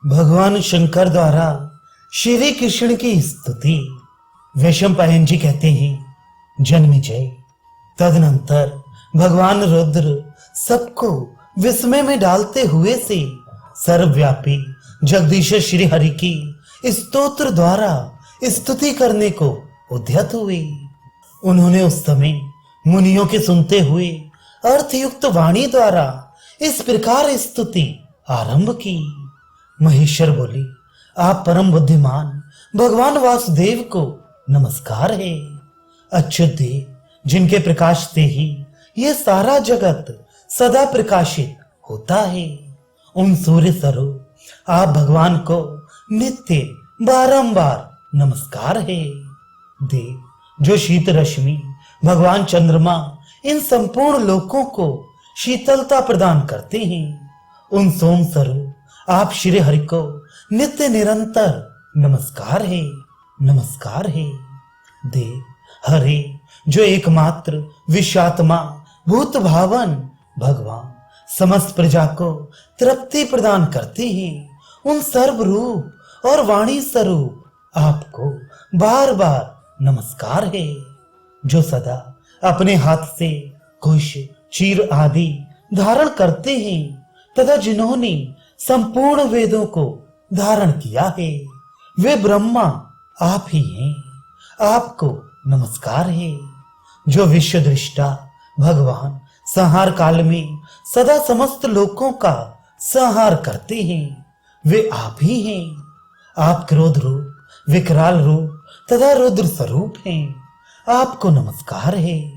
भगवान शंकर द्वारा श्री कृष्ण की स्तुति। वैशंपायन जी कहते हैं, जन्मेजय, तदनंतर भगवान रुद्र सबको विस्मय में डालते हुए से सर्वव्यापी जगदीश श्री हरि की स्तोत्र द्वारा स्तुति करने को उद्यत हुए। उन्होंने उस समय मुनियों के सुनते हुए अर्थयुक्त वाणी द्वारा इस प्रकार स्तुति आरंभ की। महेश्वर बोली, आप परम बुद्धिमान भगवान वासुदेव को नमस्कार है। अच्युत देव, जिनके प्रकाश से ही ये सारा जगत सदा प्रकाशित होता है, उन सूर्य स्वरूप आप भगवान को नित्य बारंबार नमस्कार है। देव, जो शीत रश्मि भगवान चंद्रमा इन संपूर्ण लोकों को शीतलता प्रदान करते हैं, उन सोम स्वरूप आप श्री हरि को नित्य निरंतर नमस्कार है, नमस्कार है। देव, हरे, जो एकमात्र विश्वात्मा भूत भावन भगवान समस्त प्रजा को तृप्ति प्रदान करते हैं, उन सर्व रूप और वाणी स्वरूप आपको बार बार नमस्कार है। जो सदा अपने हाथ से कुश, चीर आदि धारण करते हैं तथा जिन्होंने संपूर्ण वेदों को धारण किया है, वे ब्रह्मा आप ही हैं, आपको नमस्कार है। जो विश्व दृष्टा भगवान संहार काल में सदा समस्त लोकों का संहार करते हैं, वे आप ही हैं। आप क्रोध रूप, विकराल रूप तथा रुद्र स्वरूप हैं, आपको नमस्कार है।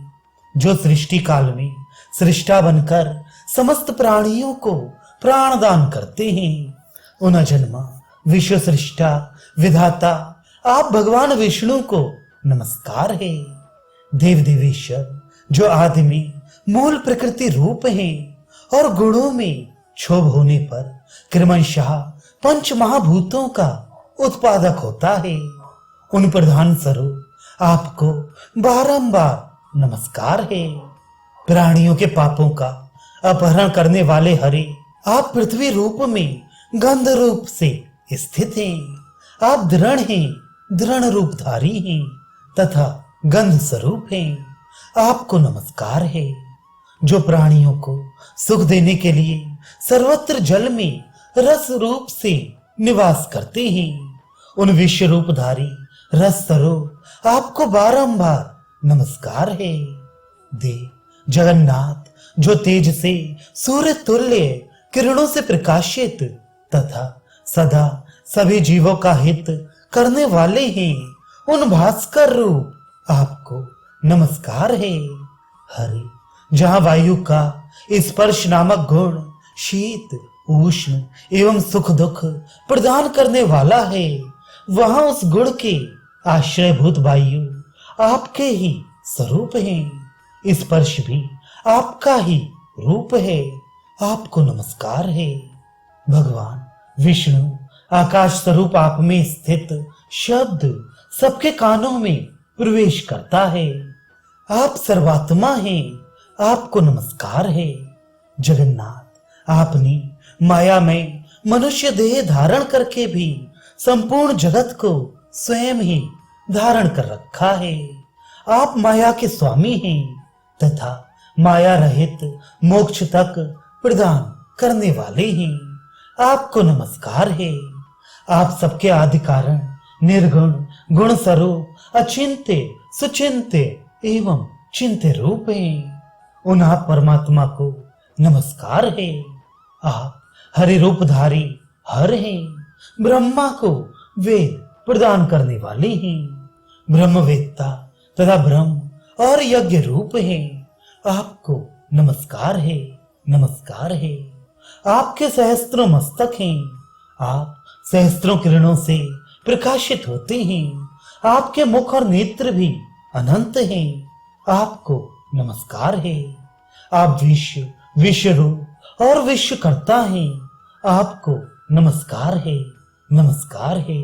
जो सृष्टि काल में सृष्टा बनकर समस्त प्राणियों को प्राण दान करते हैं, उन अजन्मा विश्व सृष्टा विधाता आप भगवान विष्णु को नमस्कार है। देव देवेश्वर, जो आदि में मूल प्रकृति रूप हैं और गुणों में क्षोभ होने पर क्रमशः पंच महाभूतों का उत्पादक होता है, उन प्रधान स्वरूप आपको बारंबार नमस्कार है। प्राणियों के पापों का अपहरण करने वाले हरे, आप पृथ्वी रूप में गंध रूप से स्थित हैं। आप दृढ़ हैं, दृढ़ रूपधारी हैं तथा गंध स्वरूप हैं, आपको नमस्कार है। जो प्राणियों को सुख देने के लिए सर्वत्र जल में रस रूप से निवास करते हैं, उन विश्व रूपधारी रस स्वरूप आपको बारंबार नमस्कार है। देव, जगन्नाथ, जो तेज से सूर्य तुल्य किरणों से प्रकाशित तथा सदा सभी जीवों का हित करने वाले हैं, उन भास्कर रूप आपको नमस्कार है। हरि, जहां वायु का स्पर्श नामक गुण शीत, उष्ण एवं सुख दुख प्रदान करने वाला है, वहां उस गुण के आश्रयभूत वायु आपके ही स्वरूप हैं। स्पर्श भी आपका ही रूप है, आपको नमस्कार है। भगवान विष्णु आकाश स्वरूप आप में स्थित शब्द सबके कानों में प्रवेश करता है, आप सर्वात्मा हैं, आपको नमस्कार है। जगन्नाथ, आपने माया में मनुष्य देह धारण करके भी संपूर्ण जगत को स्वयं ही धारण कर रखा है। आप माया के स्वामी हैं तथा माया रहित मोक्ष तक प्रदान करने वाले हैं, आपको नमस्कार है। आप सबके आदि कारण, निर्गुण, गुण स्वरूप, अचिंत्य, सुचिंत्य एवं चिंत्य रूप हैं, उन आप परमात्मा को नमस्कार है। आप हरि रूपधारी हर हैं, ब्रह्मा को वेद प्रदान करने वाले हैं, ब्रह्मवेत्ता तथा ब्रह्म और यज्ञ रूप हैं, आपको नमस्कार है, नमस्कार है। आपके सहस्त्रों मस्तक हैं, आप सहस्त्रों किरणों से प्रकाशित होते हैं, आपके मुख और नेत्र भी अनंत हैं, आपको नमस्कार है। आप विश्व, विश्व रूप और विश्वकर्ता हैं, आपको नमस्कार है, नमस्कार है।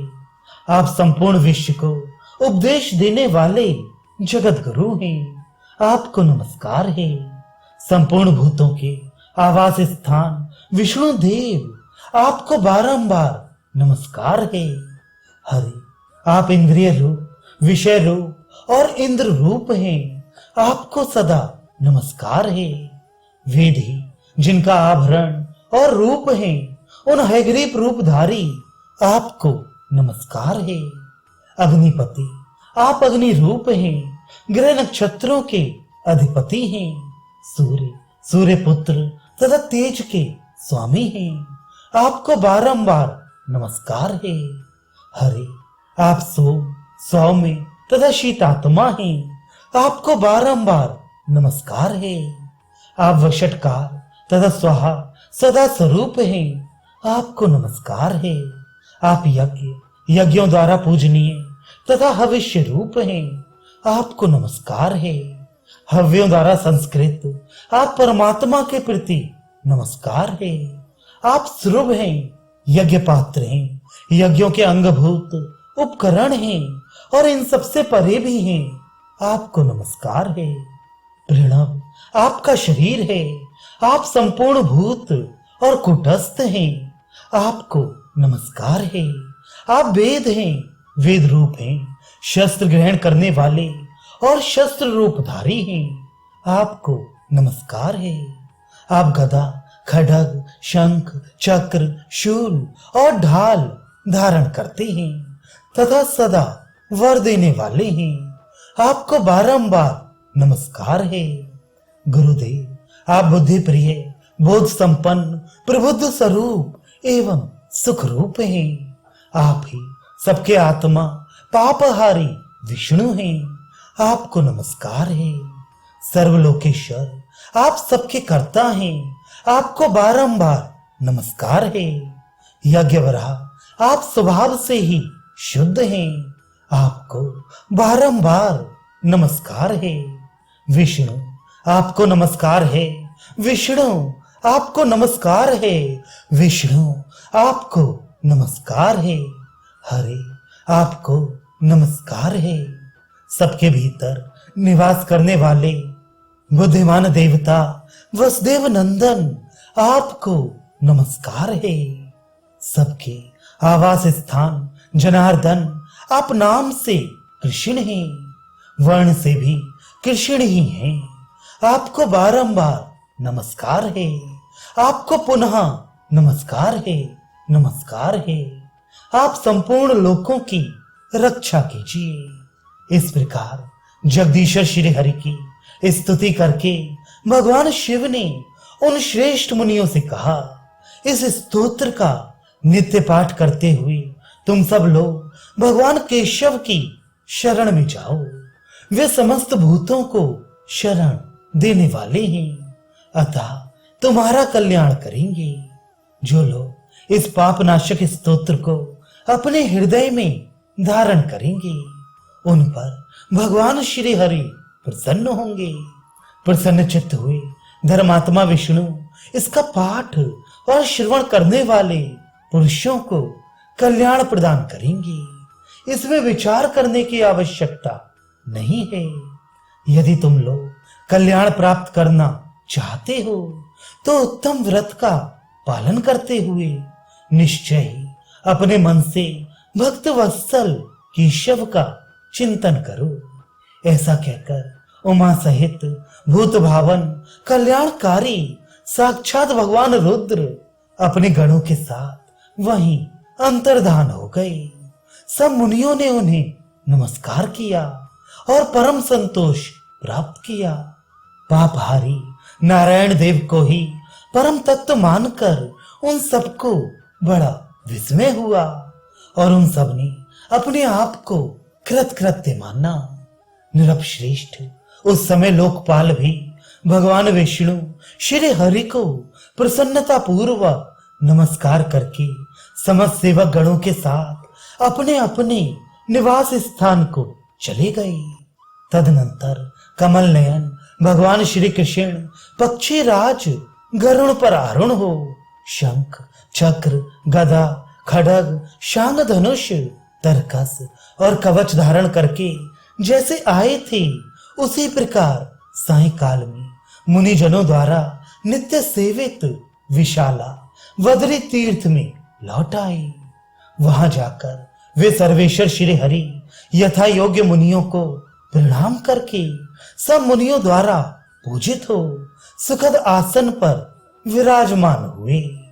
आप संपूर्ण विश्व को उपदेश देने वाले जगत गुरु हैं, आपको नमस्कार है। संपूर्ण भूतों के आवास स्थान विष्णु देव आपको बारंबार नमस्कार है। हरि, आप इंद्रिय रूप, विषय रूप और इंद्र रूप हैं, आपको सदा नमस्कार है। वेद ही जिनका आभरण और रूप है, उन हैग्रीव रूपधारी आपको नमस्कार है। अग्निपति, आप अग्नि रूप हैं, ग्रह नक्षत्रों के अधिपति हैं। सूर्य, सूर्य पुत्र तथा तेज के स्वामी हैं, आपको बारंबार नमस्कार है। हरे, आप सोम, सौम्य तथा शीतात्मा हैं, आपको बारंबार नमस्कार है। आप वषटकार तथा स्वाहा सदा स्वरूप हैं, आपको नमस्कार है। आप यज्ञ, यज्ञों द्वारा पूजनीय तथा हविष्य रूप हैं, आपको नमस्कार है। हव्यों द्वारा संस्कृत आप परमात्मा के प्रति नमस्कार है। आप सुरभ हैं, यज्ञ पात्र हैं, यज्ञों के अंगभूत उपकरण हैं और इन सबसे परे भी हैं, आपको नमस्कार है। प्रणव आपका शरीर है, आप संपूर्ण भूत और कुटस्थ हैं, आपको नमस्कार है। आप वेद हैं, वेद रूप हैं, शस्त्र ग्रहण करने वाले और शस्त्र रूपधारी हैं, आपको नमस्कार है। आप गदा, खड्ग, शंख, चक्र, शूल और ढाल धारण करते हैं तथा सदा वर देने वाले हैं, आपको बारंबार नमस्कार है। गुरुदेव, आप बुद्धि प्रिय, बोध संपन्न, प्रबुद्ध स्वरूप एवं सुख रूप हैं, आप ही सबके आत्मा पापहारी विष्णु हैं, आपको नमस्कार है। सर्वलोकेश्वर, आप सबके कर्ता हैं, आपको बारंबार नमस्कार है। यज्ञवराह, आप स्वभाव से ही शुद्ध हैं, आपको बारंबार नमस्कार है। विष्णु, आपको नमस्कार है। विष्णु, आपको नमस्कार है। विष्णु, आपको नमस्कार है। हरे, आपको नमस्कार है। सबके भीतर निवास करने वाले बुद्धिमान देवता वसुदेव नंदन, आपको नमस्कार है। सबके आवास स्थान जनार्दन, आप नाम से कृष्ण हैं, वर्ण से भी कृष्ण ही हैं, आपको बारंबार नमस्कार है। आपको पुनः नमस्कार है, नमस्कार है। आप संपूर्ण लोकों की रक्षा कीजिए। इस प्रकार जगदीश्वर श्री हरि की स्तुति करके भगवान शिव ने उन श्रेष्ठ मुनियों से कहा, इस स्तोत्र का नित्य पाठ करते हुए तुम सब लोग भगवान केशव की शरण में जाओ। वे समस्त भूतों को शरण देने वाले हैं, अतः तुम्हारा कल्याण करेंगे। जो लोग इस पापनाशक स्तोत्र को अपने हृदय में धारण करेंगे, उन पर भगवान श्री हरि प्रसन्न होंगे। प्रसन्न चित्त हुए धर्मात्मा विष्णु इसका पाठ और श्रवण करने वाले पुरुषों को कल्याण प्रदान करेंगे। इसमें विचार करने की आवश्यकता नहीं है। यदि तुम लोग कल्याण प्राप्त करना चाहते हो तो उत्तम व्रत का पालन करते हुए निश्चय ही अपने मन से भक्त वत्सल केशव का चिंतन करो। ऐसा कहकर उमा सहित भूत भावन कल्याणकारी साक्षात भगवान रुद्र अपने गणों के साथ वहीं अंतर्धान हो गए। सब मुनियों ने उन्हें नमस्कार किया और परम संतोष प्राप्त किया। पापहारी नारायण देव को ही परम तत्व मानकर उन सबको बड़ा विस्मय हुआ और उन सब ने अपने आप को कृतकृत्य माना। निरपश्रेष्ठ उस समय लोकपाल भी भगवान विष्णु श्री हरि को प्रसन्नता पूर्वक नमस्कार करके समस्त सेवक गणों के साथ अपने अपने निवास स्थान को चले गए। तदनंतर कमल नयन भगवान श्री कृष्ण पक्षी राज गरुड़ पर आरूढ़ हो शंख चक्र गदा खड्ग शांग धनुष तरकस और कवच धारण करके जैसे आए थे उसी प्रकार सायंकाल में मुनिजनों द्वारा नित्य सेवित विशाला वदरी तीर्थ में लौट आए। वहां जाकर वे सर्वेश्वर श्री हरि यथा योग्य मुनियों को प्रणाम करके सब मुनियों द्वारा पूजित हो सुखद आसन पर विराजमान हुए।